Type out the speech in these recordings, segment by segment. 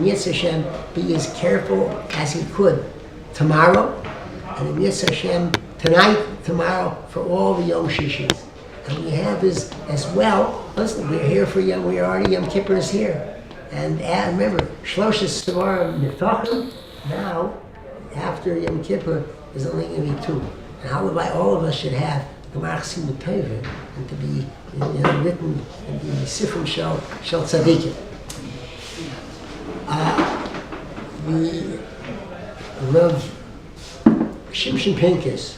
Yitzhak Hashem be as careful as he could tomorrow, and in Yitzhak Hashem tonight, tomorrow, for all the Yom Shishis. And we have as well, listen, we're here for Yom, we already, Yom Kippur is here. And remember, Shloshes Svarim Niftachim, now, after Yom Kippur, there's only going to be 2. And how all of us should have Gemara Chassidut Tovah, and to be written in the Sifrim Shel Tzadikim. The Rav Shimshon Pincus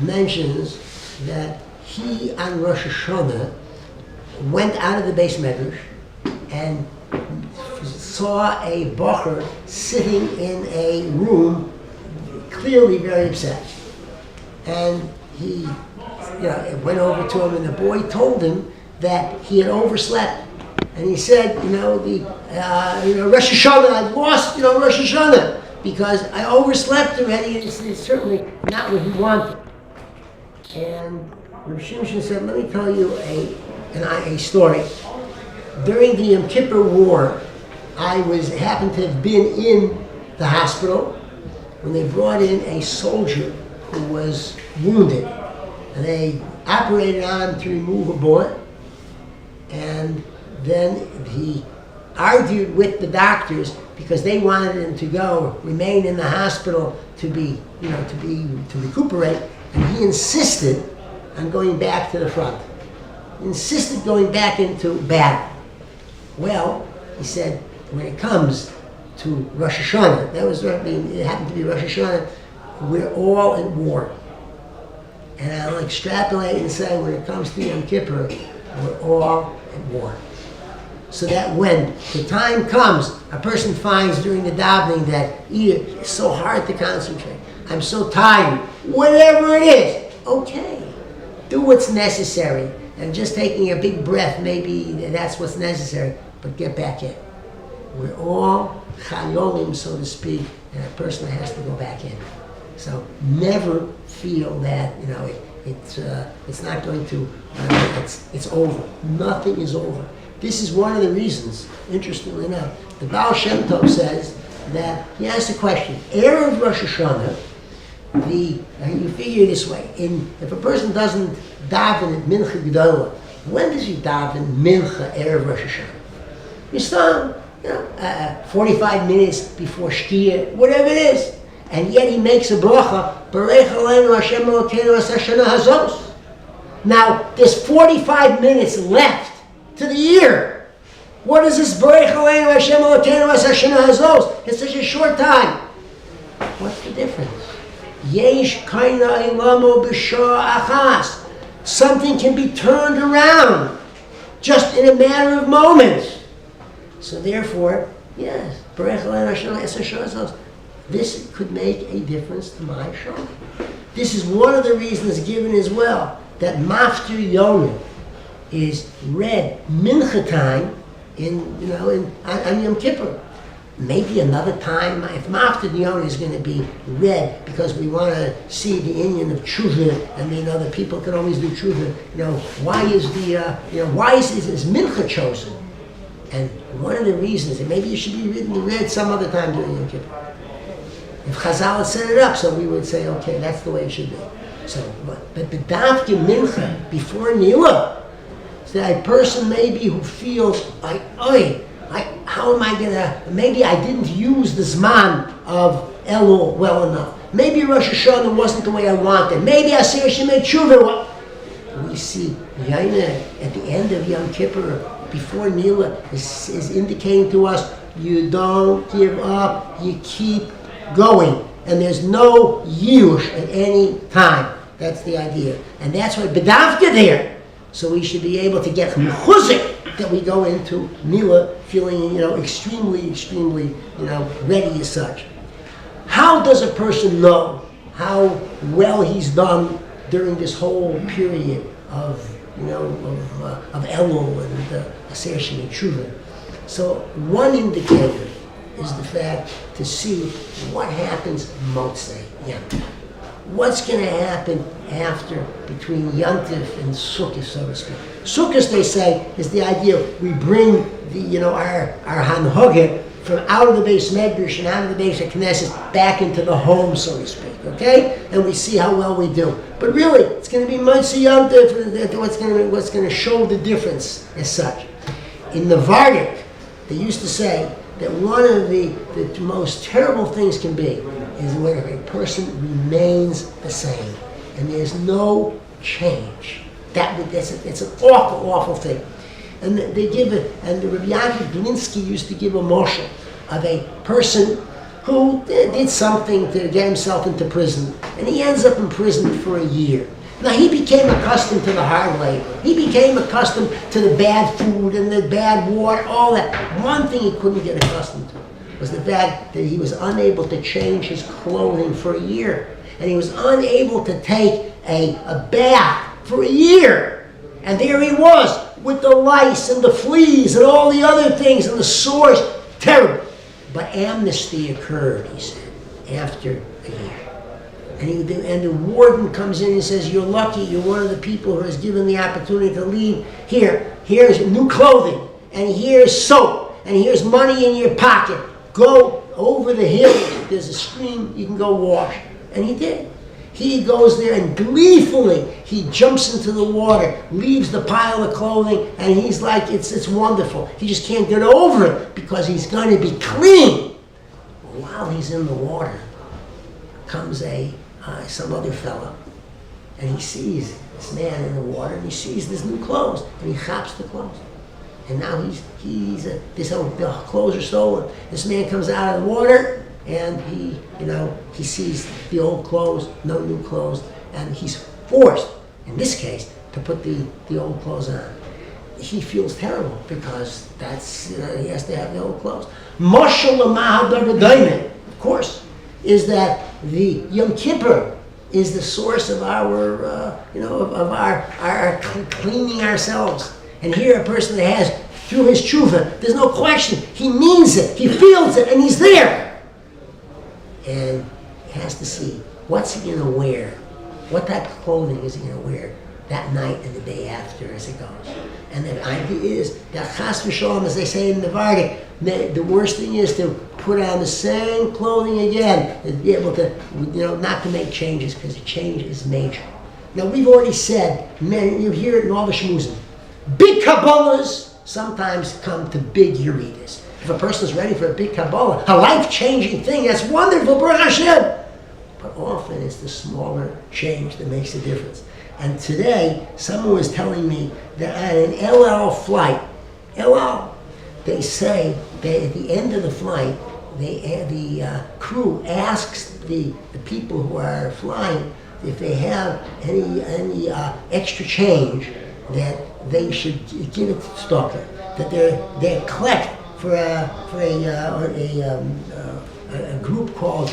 mentions that he on Rosh Hashanah went out of the Beis Medrash and saw a bocher sitting in a room, clearly very upset. And he went over to him, and the boy told him that he had overslept. And he said, Rosh Hashanah, I've lost, Rosh Hashanah, because I overslept already, and it's certainly not what he wanted. And Rav Shimshon said, let me tell you a story. During the Yom Kippur War, I happened to have been in the hospital when they brought in a soldier who was wounded. And they operated on him to remove a bullet, and then he argued with the doctors because they wanted him to remain in the hospital to recuperate, and he insisted on going back to the front. He insisted going back into battle. Well, he said, when it comes to Rosh Hashanah, it happened to be Rosh Hashanah, we're all at war. And I'll extrapolate and say, when it comes to Yom Kippur, we're all at war. So that when the time comes, a person finds during the davening that either it's so hard to concentrate, I'm so tired, whatever it is, okay, do what's necessary. And just taking a big breath, maybe that's what's necessary, but get back in. We're all chayolim, so to speak, and a person has to go back in. So never feel that it's not going to it's over. Nothing is over. This is one of the reasons, interestingly enough, the Baal Shem Tov says that he asked a question. Erev Rosh Hashanah, you figure this way: if a person doesn't daven at Mincha Gedolah, when does he daven Mincha Erev Rosh Hashanah? You start 45 minutes before Shkia, whatever it is. And yet he makes a bracha, Barech Aleinu Hashem Elokeinu Es Hashana Hazos. Now, there's 45 minutes left to the year. What is this Barech Aleinu Hashem Elokeinu Es Hashana Hazos? It's such a short time. What's the difference? Yesh kaina ilamo b'shah achas. Something can be turned around just in a matter of moments. So therefore, yes, Barech Aleinu Hashem Es Hashana Hazos. This could make a difference to my shana. This is one of the reasons given as well that Maftir Yonah is read mincha time on Yom Kippur. Maybe another time, if Maftir Yonah is going to be read because we want to see the Indian of Tshuva, and other people can always do Tshuva. Why is is mincha chosen? And one of the reasons, and maybe it should be read some other time during Yom Kippur. If Chazal had set it up, so we would say, okay, that's the way it should be. So, but B'davke Mincha, before Nila, so that a person maybe who feels like, how am I gonna, maybe I didn't use the Zman of Elul well enough. Maybe Rosh Hashanah wasn't the way I wanted. Maybe I say I should make tshuva. We see Yaina at the end of Yom Kippur, before Nila, is indicating to us, you don't give up, you keep going, and there's no yush at any time. That's the idea, and that's why bedavka there. So we should be able to get mechuzik that we go into Mila feeling, extremely, ready as such. How does a person know how well he's done during this whole period of Elul and Aser Sheni Tshuva? So one indicator is the fact to see what happens Motzei Yom. What's going to happen after, between Yantif and Sukkot, so to speak. Sukkot, they say, is the idea we bring our Hanhogeh from out of the base medrash and out of the base of Knesset back into the home, so to speak, okay? And we see how well we do. But really, it's going to be Motzi Yom Tov, what's going to show the difference as such. In the Vardik, they used to say that one of the most terrible things can be is when a person remains the same and there's no change. It's an awful, awful thing. And they give it, and the Rabbi Yaakov Glinsky used to give a moshel of a person who did something to get himself into prison, and he ends up in prison for a year. Now he became accustomed to the hard labor. He became accustomed to the bad food and the bad water, all that. One thing he couldn't get accustomed to was the fact that he was unable to change his clothing for a year. And he was unable to take a bath for a year. And there he was with the lice and the fleas and all the other things and the sores. Terrible. But amnesty occurred, he said, after a year. And the warden comes in and says, you're lucky, you're one of the people who has given the opportunity to leave. Here's new clothing, and here's soap, and here's money in your pocket. Go over the hill, there's a stream, you can go wash. And he did. He goes there and gleefully, he jumps into the water, leaves the pile of clothing, and he's like, it's wonderful. He just can't get over it because he's going to be clean. While he's in the water, comes some other fellow, and he sees this man in the water, and he sees this new clothes, and he chops the clothes. And now the clothes are stolen. This man comes out of the water, and he sees the old clothes, no new clothes, and he's forced, in this case, to put the old clothes on. He feels terrible because he has to have the old clothes. Mashal Mahal David, of course, is that the Yom Kippur is the source of our cleaning ourselves. And here a person that has, through his tshuva, there's no question, he means it, he feels it, and he's there. And he has to see, what's he going to wear? What type of clothing is he going to wear that night and the day after as it goes? And the idea is that chas v'shalom, as they say in the Vardik, the worst thing is to put on the same clothing again and be able to, not to make changes, because the change is major. Now we've already said, you hear it in all the shmuzim, big Kabbalahs sometimes come to big Yeridas. If a person is ready for a big Kabbalah, a life-changing thing, that's wonderful, Baruch Hashem. But often it's the smaller change that makes a difference. And today, someone was telling me that at an El Al flight, they say that at the end of the flight, the crew asks the people who are flying if they have any extra change, that they should give it to Stalker, that they collect for a group called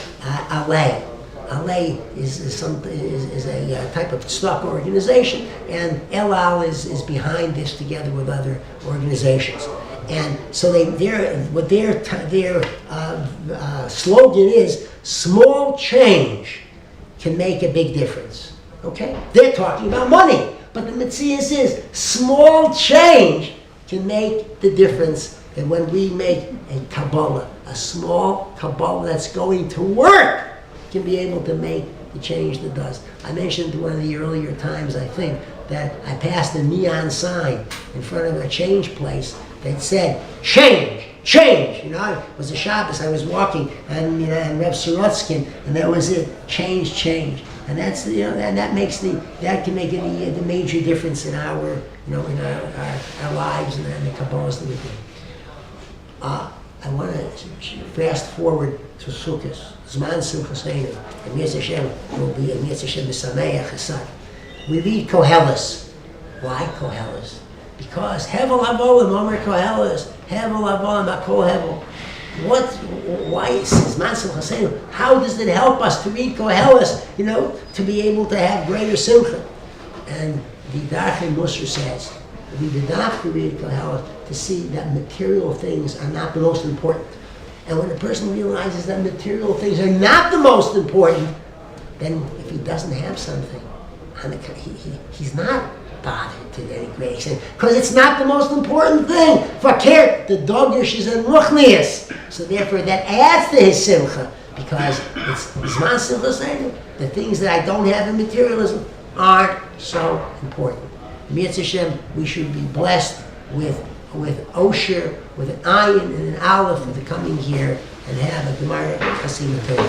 Ale. Ale is a type of stock organization, and El Al is behind this together with other organizations. And so their slogan is, small change can make a big difference. Okay? They're talking about money, but the Metzias is, small change can make the difference. And when we make a Kabbalah, a small Kabbalah that's going to work, can be able to make the change that does. I mentioned one of the earlier times, I think, that I passed a neon sign in front of a change place that said, change, change. It was a Shabbos, I was walking, and Reb Sorotskin, and that was it, change, change. And that's, and that can make the major difference in our lives and the Kabbalahs that we do. I want to fast forward to Sukkot, Zman Simchaseinu, and Yetz Hashem will be, and Yetz Hashem B'Sameach Chesed. We read Koheles. Why Koheles? Because Hevel Havolim, Omer Koheles, Hevel Havolim, Hakol Hevel. Why is Zman Simchaseinu? How does it help us to read Koheles, to be able to have greater Simcha? And the Darchei Musar says, we did not read Koheles to see that material things are not the most important. And when a person realizes that material things are not the most important, then if he doesn't have something, he's not bothered to any great extent because it's not the most important thing. Fakir, the dogish is in ruchnius. So therefore, that adds to his simcha because it's zman simcha seder. The things that I don't have in materialism aren't so important. Mitzvah Hashem, we should be blessed with Osher, with an Ayin and an Aleph for the coming year, and have a Gemara Chasim